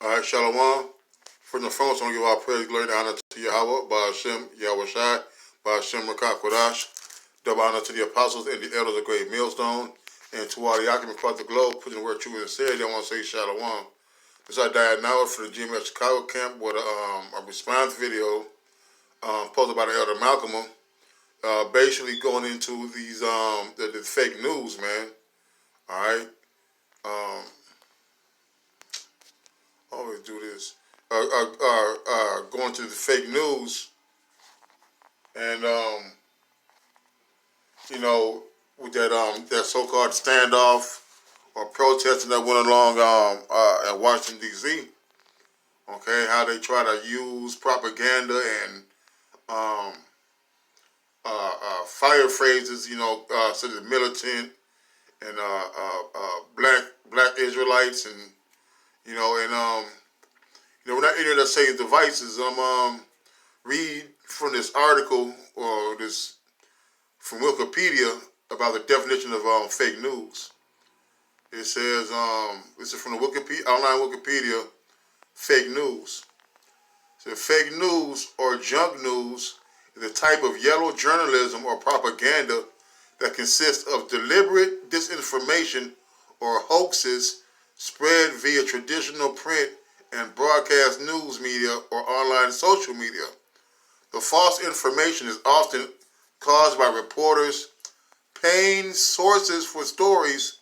All right, Shalom. From the front, I want to give all praise, glory, and honor to Yahweh, by Hashem, Yahweh Shai, by Hashem, Rakah Kodash. Double honor to the apostles and the elders of Great Millstone, and to all the Yakim across the globe, putting the word true and said. They want to say Shalom. This I died now for the GMS Chicago camp with a response video posted by the Elder Malcolm, basically going into these the fake news, man. All right. Always do this. Going to the fake news, and with that so-called standoff or protesting that went along in Washington D.C. Okay, how they try to use propaganda and fire phrases, such as militant and black Israelites, and we're not entering the same devices. Read from this article or this from Wikipedia about the definition of fake news. It says, this is from the Wikipedia, online Wikipedia, fake news. So fake news or junk news is a type of yellow journalism or propaganda that consists of deliberate disinformation or hoaxes spread via traditional print and broadcast news media or online social media. The false information is often caused by reporters paying sources for stories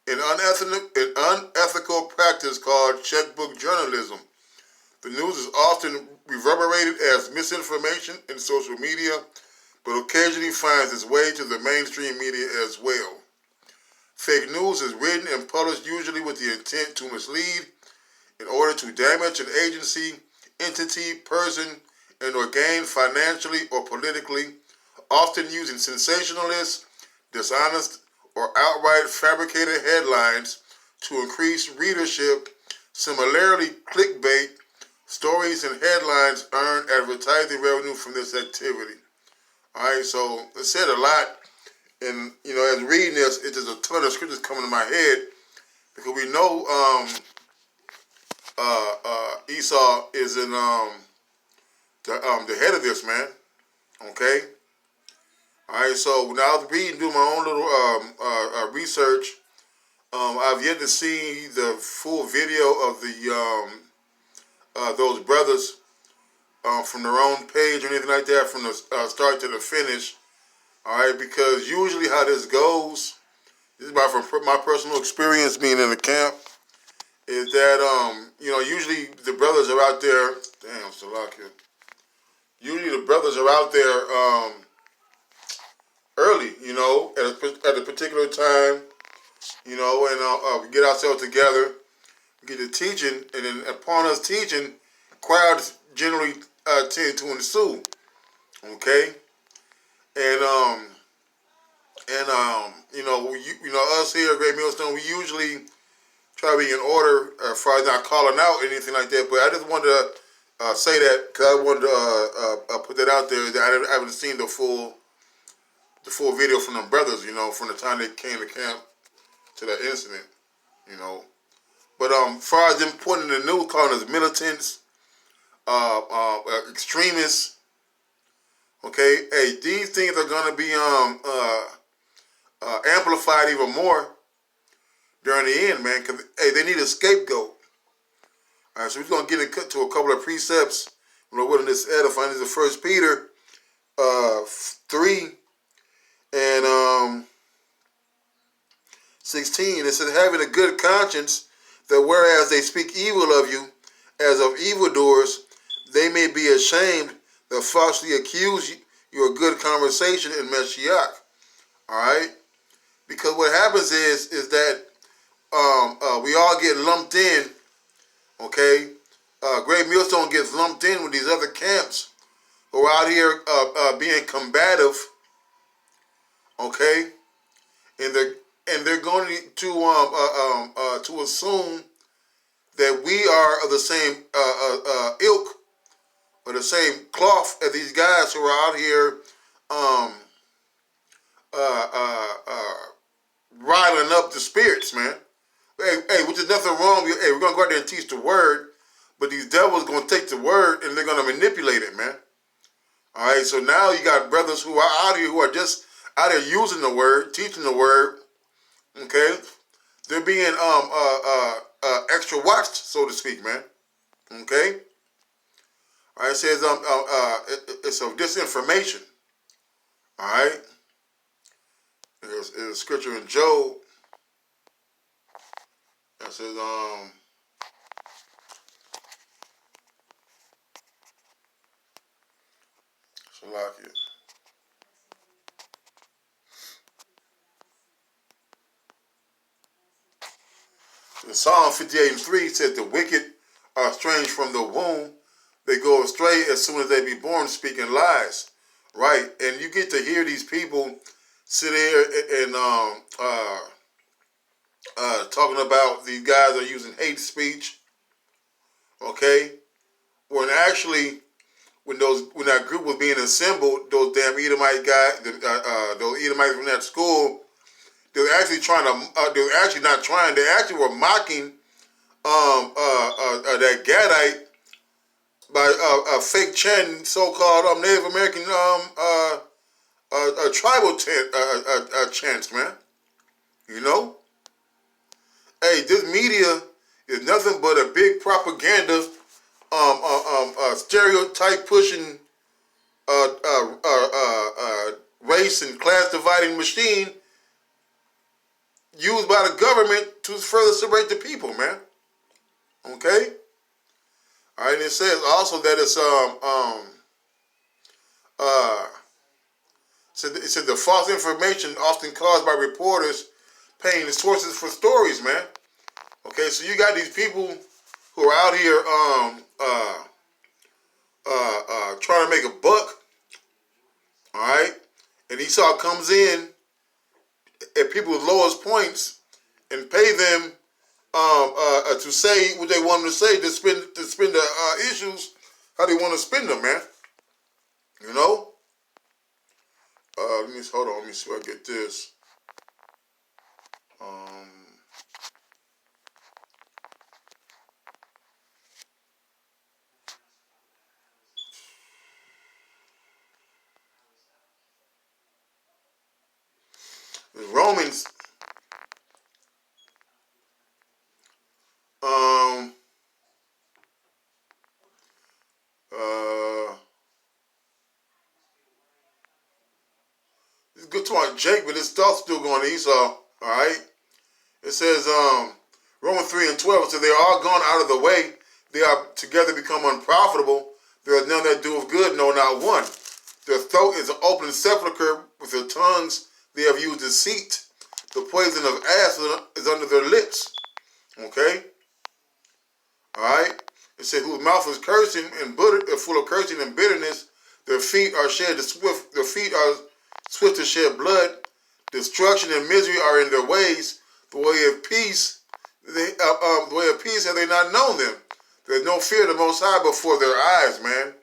in unethical practice called checkbook journalism. The news is often reverberated as misinformation in social media, but occasionally finds its way to the mainstream media as well. Fake news is written and published usually with the intent to mislead in order to damage an agency, entity, person, and or gain financially or politically, often using sensationalist, dishonest, or outright fabricated headlines to increase readership. Similarly, clickbait, stories and headlines earn advertising revenue from this activity. All right, so it said a lot, and as reading this, it is a ton of scriptures coming to my head, because we know Esau is in the head of this, man. Okay. All right, so when I was reading, doing my own little research, I've yet to see the full video of the those brothers from their own page or anything like that, from the start to the finish. All right, because usually how this goes, this is from my personal experience being in the camp, is that usually the brothers are out there. Damn, Salakia. Usually the brothers are out there early, at a particular time, and we get ourselves together, we get to teaching, and then upon us teaching, crowds generally tend to ensue, okay, and us here at Great Millstone, we usually try to be in order as far as not calling out anything like that. But I just wanted to say that because I wanted to put that out there, that I haven't seen the full video from them brothers, from the time they came to camp to that incident, But as far as them pointing the news, calling us militants, extremists, okay, hey, these things are going to be amplified even more during the end, man, because, hey, they need a scapegoat. All right, so we're going to get into a couple of precepts from the wilderness edifying. This is 1 Peter 3 and 16. It says, having a good conscience, that whereas they speak evil of you as of evildoers, they may be ashamed that falsely accuse your good conversation in Mashiach. All right? Because what happens is that we all get lumped in, okay? Great Millstone gets lumped in with these other camps who are out here being combative, okay? And they're going to assume that we are of the same ilk or the same cloth as these guys who are out here riling up the spirits, man. Hey, which is nothing wrong. Hey, we're gonna go out there and teach the word, but these devils gonna take the word and they're gonna manipulate it, man. All right, so now you got brothers who are out here who are just out here using the word, teaching the word. Okay, they're being extra watched, so to speak, man. Okay, all right. It says it's of disinformation. All right, there's a scripture in Job that says Salakia. In Psalm 58:3 says the wicked are estranged from the womb. They go astray as soon as they be born, speaking lies. Right, and you get to hear these people sit here and talking about these guys are using hate speech. Okay, when actually when that group was being assembled, those damn Edomite guys, those Edomites from that school, they were actually trying to. They were actually not trying. They actually were mocking that Gadite by fake chanting so-called Native American tribal chants, man. You know, hey, this media is nothing but a big propaganda, stereotype pushing, race and class dividing machine used by the government to further separate the people, man. Okay. All right. And it says also that it's it said the false information often caused by reporters paying the sources for stories, man. Okay, so you got these people who are out here trying to make a buck, all right, and Esau comes in at people's lowest points and pay them to say what they want them to say to spend the issues how they want to spend them, man. You know. Let me hold on. Let me see if I get this. Romans. It's good to on Jake, but this stuff's still going to Esau. All right. It says Romans 3:12. So they are all gone out of the way. They are together become unprofitable. There is none that doeth good, no, not one. Their throat is an open sepulchre. With their tongues they have used deceit. The poison of asps is under their lips. Okay? Alright? It says, whose mouth is cursing and full of cursing and bitterness. Their feet are swift to shed blood. Destruction and misery are in their ways. The way of peace, have they not known them. There's no fear of the Most High before their eyes, man.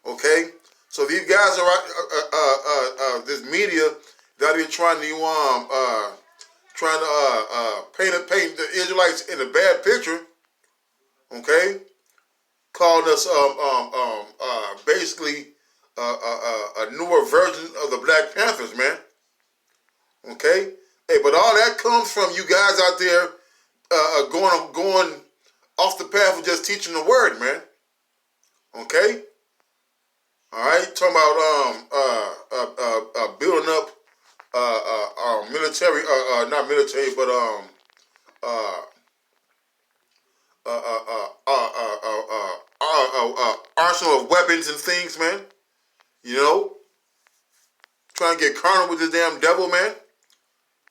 Okay? So these guys are this media that is trying to paint the Israelites in a bad picture. Okay, calling us basically a newer version of the Black Panthers, man. Okay, hey, but all that comes from you guys out there going off the path of just teaching the word, man. Okay. All right, talking about building up our military, not military, but arsenal of weapons and things, man. You know, trying to get carnal with the damn devil, man.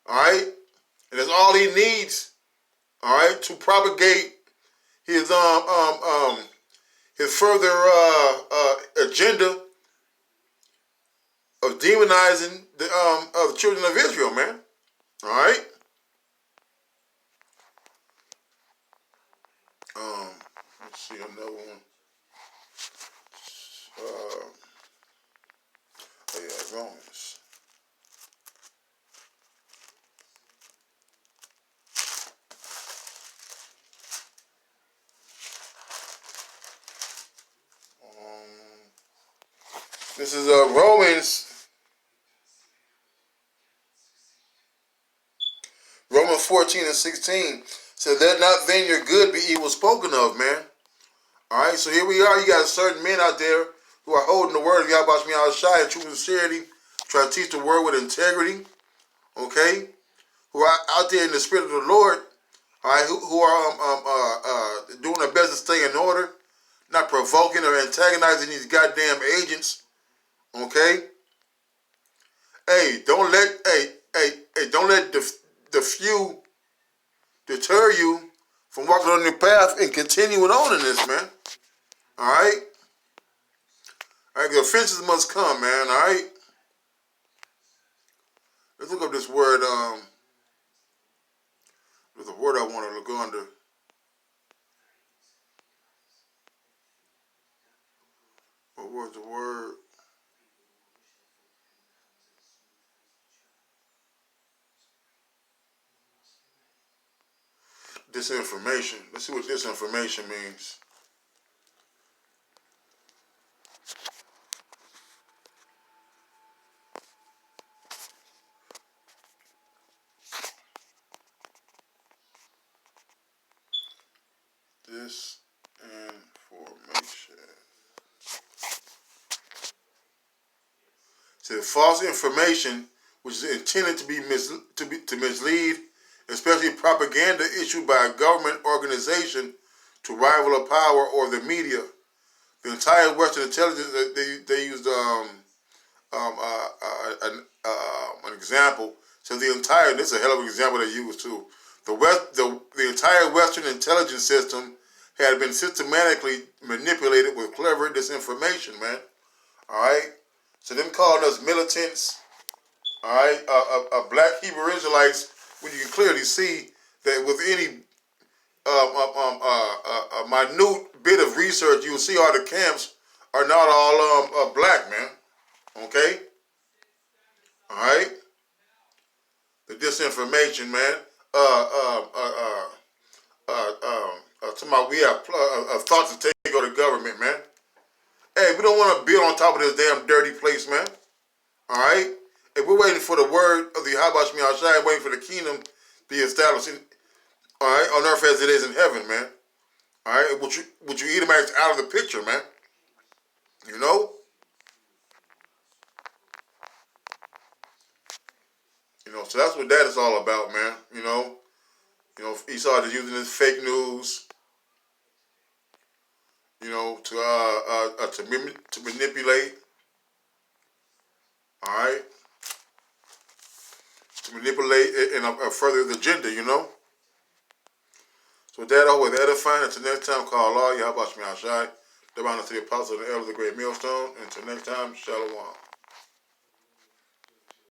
All right, and that's all he needs. All right, to propagate his further agenda of demonizing the children of Israel, man. All right. Let's see another one. Romans. This is Romans 14:16. Said, let not then your good be evil spoken of, man. All right, so here we are. You got certain men out there who are holding the word of Yahweh Shai in true sincerity, trying to teach the word with integrity, okay? Who are out there in the spirit of the Lord, all right? Who are doing their best to stay in order, not provoking or antagonizing these goddamn agents, okay? Hey, don't let the few deter you from walking on your path and continuing on in this, man. All right? All right, the offenses must come, man, all right? Let's look up this word, there's a word I want to look under. What was the word? Disinformation. Let's see what disinformation means. Disinformation. It says false information which is intended to mislead, especially propaganda issued by a government organization to rival a power or the media. The entire Western intelligence, they used an example. So the entire, this is a hell of an example they used too. The entire Western intelligence system had been systematically manipulated with clever disinformation, man. All right. So them calling us militants, all right, black Hebrew Israelites, when you can clearly see that with any minute bit of research, you will see all the camps are not all black, man. Okay? All right? The disinformation, man. Somebody, we have thoughts to take over the government, man. Hey, we don't want to build on top of this damn dirty place, man. All right? If we're waiting for the word of the Yahweh Shai, waiting for the kingdom to be established, all right, on earth as it is in heaven, man. All right? Would you Edomites out of the picture, man? You know? You know, so that's what that is all about, man. You know, Esau is using this fake news, you know, to manipulate. All right, to manipulate and further the agenda, you know. So with that, always edifying. Until next time, call Allah, Yahweh Shai, the bound to the apostles and the elders of the great millstone. Until next time, Shalom.